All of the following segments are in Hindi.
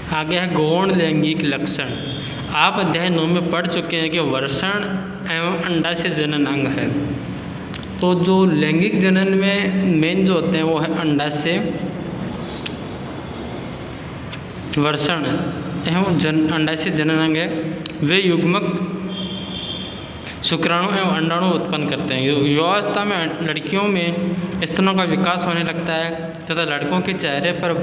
आगे है गौण लैंगिक लक्षण। आप अध्याय 9 में पढ़ चुके हैं कि वर्षण एवं अंडाशय जनन अंग है। तो जो लैंगिक जनन में मेन जो होते हैं वो है अंडाशय, वर्षण एवं अंडाशय जनन अंग है। वे युग्मक शुक्राणु एवं अंडाणु उत्पन्न करते हैं। युवावस्था में लड़कियों में स्तनों का विकास होने लगता है तथा लड़कों के चेहरे पर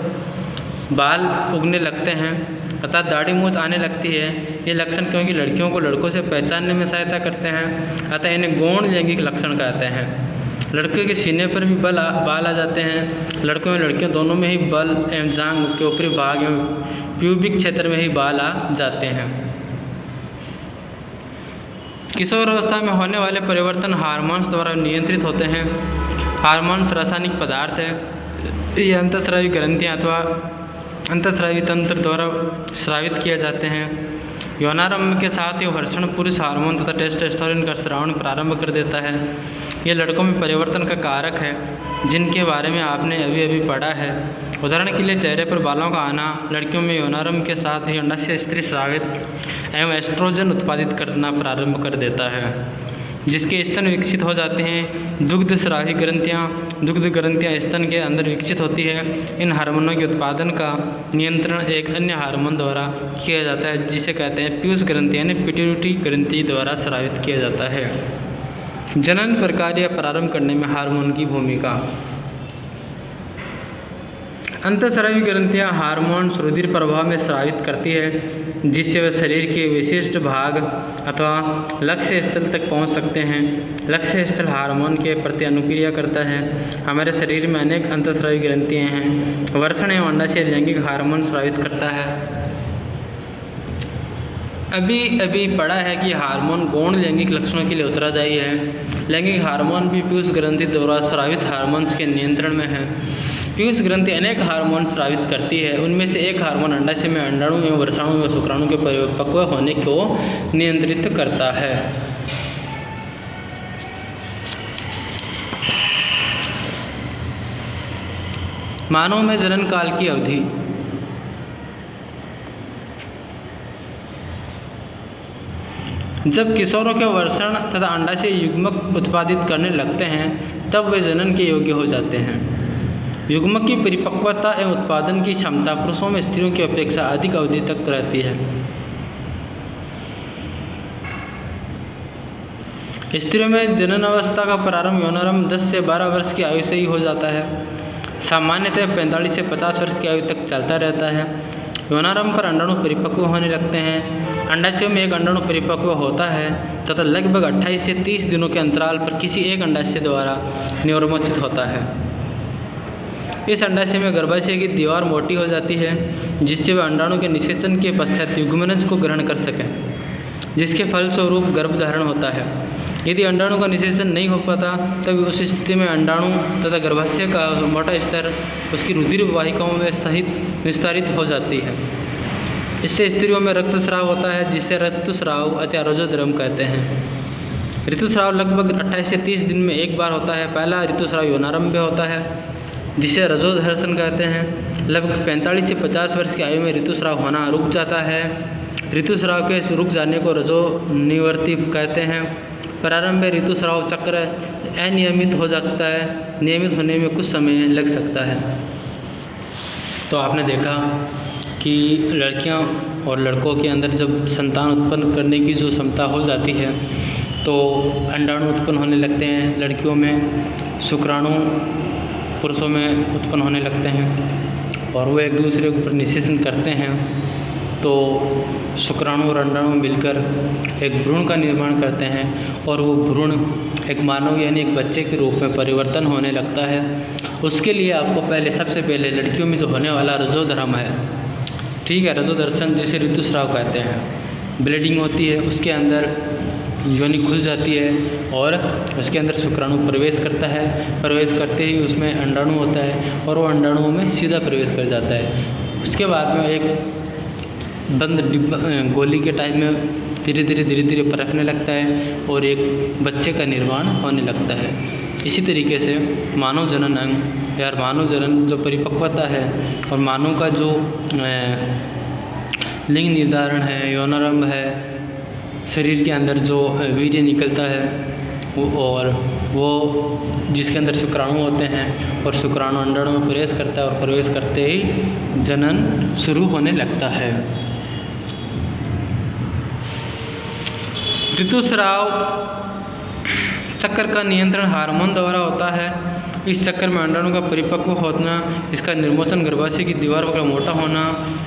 बाल उगने लगते हैं तथा दाढ़ी मूंछ आने लगती है। ये लक्षण क्योंकि लड़कियों को लड़कों से पहचानने में सहायता करते हैं, अतः इन्हें गौण लैंगिक लक्षण कहते हैं। लड़कियों के सीने पर भी बाल आ जाते हैं। लड़कों एवं लड़कियों दोनों में ही बल एवं जांघ के ऊपरी भाग एवं प्यूबिक क्षेत्र में ही बाल आ जाते हैं। किशोर अवस्था में होने वाले परिवर्तन हार्मोन्स द्वारा नियंत्रित होते हैं। हार्मोन्स रासायनिक पदार्थ है। ये अंतःस्रावी ग्रंथियाँ अथवा अंतःस्रावी तंत्र द्वारा स्रावित किए जाते हैं। यौनारंभ के साथ ही वर्षण पुरुष हार्मोन तथा टेस्टोस्टेरोन का स्रावण प्रारंभ कर देता है। ये लड़कों में परिवर्तन का कारक है जिनके बारे में आपने अभी अभी पढ़ा है। उदाहरण के लिए चेहरे पर बालों का आना, लड़कियों में यौनारंभ के साथ ही अंडाशय स्त्री स्रावित एवं एस्ट्रोजन उत्पादित करना प्रारंभ कर देता है, जिसके स्तन विकसित हो जाते हैं। दुग्ध स्रावी ग्रंथियाँ स्तन के अंदर विकसित होती है। इन हार्मोनों के उत्पादन का नियंत्रण एक अन्य हार्मोन द्वारा किया जाता है जिसे कहते हैं पीयूष ग्रंथि यानी पिट्यूटरी ग्रंथि द्वारा स्रावित किया जाता है। जनन प्रक्रिया प्रारंभ करने में हार्मोन की भूमिका। अंतःस्रावी ग्रंथियाँ हार्मोन रुधिर प्रवाह में स्रावित करती है जिससे वे शरीर के विशिष्ट भाग अथवा लक्ष्य स्थल तक पहुंच सकते हैं। लक्ष्य स्थल हार्मोन के प्रति अनुक्रिया करता है। हमारे शरीर में अनेक अंतःस्रावी ग्रंथियाँ हैं। वर्षण एवं अंडाशय लैंगिक हार्मोन स्रावित करता है। अभी पढ़ा है कि हार्मोन गौण लैंगिक लक्षणों के लिए उत्तरदायी है। लैंगिक हार्मोन भी पीयूष ग्रंथि द्वारा स्रावित हार्मोन्स के नियंत्रण में है। पीयूष ग्रंथि अनेक हार्मोन स्रावित करती है। उनमें से एक हार्मोन अंडाशय में अंडाणु एवं वर्षाणु एवं शुक्राणु के परिपक्व होने को नियंत्रित करता है। मानव में जनन काल की अवधि। जब किशोरों के वर्षण तथा अंडाशय युग्मक उत्पादित करने लगते हैं तब वे जनन के योग्य हो जाते हैं। युग्मक की परिपक्वता एवं उत्पादन की क्षमता पुरुषों में स्त्रियों की अपेक्षा अधिक अवधि तक रहती है। स्त्रियों में जनन अवस्था का प्रारंभ यौनारंभ 10 से 12 वर्ष की आयु से ही हो जाता है। सामान्यतः 45 से 50 वर्ष की आयु तक चलता रहता है। यौनारंभ पर अंडाणु परिपक्व होने लगते हैं। अंडाशय में एक अंडाणु परिपक्व होता है तथा लगभग 28 से 30 दिनों के अंतराल पर किसी एक अंडाशय द्वारा निरोमोचित होता है। इस अंडाशय में गर्भाशय की दीवार मोटी हो जाती है जिससे वह अंडाणु के निषेचन के पश्चात युग्मनज को ग्रहण कर सकें, जिसके फलस्वरूप गर्भधारण होता है। यदि अंडाणु का निषेचन नहीं हो पाता तब उस स्थिति में अंडाणु तथा गर्भाशय का मोटा स्तर उसकी रुधिर वाहिकाओं में सहित विस्तारित हो जाती है। इससे स्त्रियों में रक्तस्राव होता है जिसे ऋतुस्राव अथवा रजोधर्म कहते हैं। ऋतुस्राव लगभग 28 से 30 दिन में एक बार होता है। पहला ऋतुस्राव यौनारंभ में होता है जिसे रजोधर्षण कहते हैं। लगभग 45 से 50 वर्ष की आयु में ऋतुस्राव होना रुक जाता है। ऋतुस्राव के रुक जाने को रजोनिवर्ती कहते हैं। प्रारंभ में ऋतुस्राव चक्र अनियमित हो सकता है। नियमित होने में कुछ समय लग सकता है। तो आपने देखा कि लड़कियां और लड़कों के अंदर जब संतान उत्पन्न करने की जो क्षमता हो जाती है तो अंडाणु उत्पन्न होने लगते हैं लड़कियों में, शुक्राणु पुरुषों में उत्पन्न होने लगते हैं और वो एक दूसरे के ऊपर निषेचन करते हैं। तो शुक्राणु और अंडाणु मिलकर एक भ्रूण का निर्माण करते हैं और वो भ्रूण एक मानव यानी एक बच्चे के रूप में परिवर्तन होने लगता है। उसके लिए आपको सबसे पहले लड़कियों में जो होने वाला रजोधर्म है, ठीक है, रजोदर्शन जिसे ऋतुस्राव कहते हैं, ब्लीडिंग होती है, उसके अंदर योनि खुल जाती है और उसके अंदर शुक्राणु प्रवेश करता है। प्रवेश करते ही उसमें अंडाणु होता है और वो अंडाणुओं में सीधा प्रवेश कर जाता है। उसके बाद में एक बंद डिब्बा गोली के टाइप में धीरे धीरे पनपने लगता है और एक बच्चे का निर्माण होने लगता है। इसी तरीके से मानव जनन अंग या मानव जनन जो परिपक्वता है और मानव का जो लिंग निर्धारण है, यौनारंभ है, शरीर के अंदर जो वीर्य निकलता है और वो जिसके अंदर शुक्राणु होते हैं और शुक्राणु अंडाणु में प्रवेश करता है और प्रवेश करते ही जनन शुरू होने लगता है। ऋतुस्राव चक्र का नियंत्रण हार्मोन द्वारा होता है। इस चक्कर में अंडाणु का परिपक्व होना, इसका निर्मोचन, गर्भाशय की दीवार का मोटा होना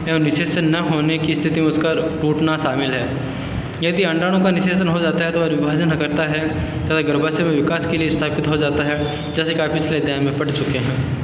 एवं निषेचन न होने की स्थिति में उसका टूटना शामिल है। यदि अंडाणु का निषेचन हो जाता है तो वह विभाजन करता है तथा गर्भाशय में विकास के लिए स्थापित हो जाता है, जैसे कि आप पिछले अध्याय में पढ़ चुके हैं।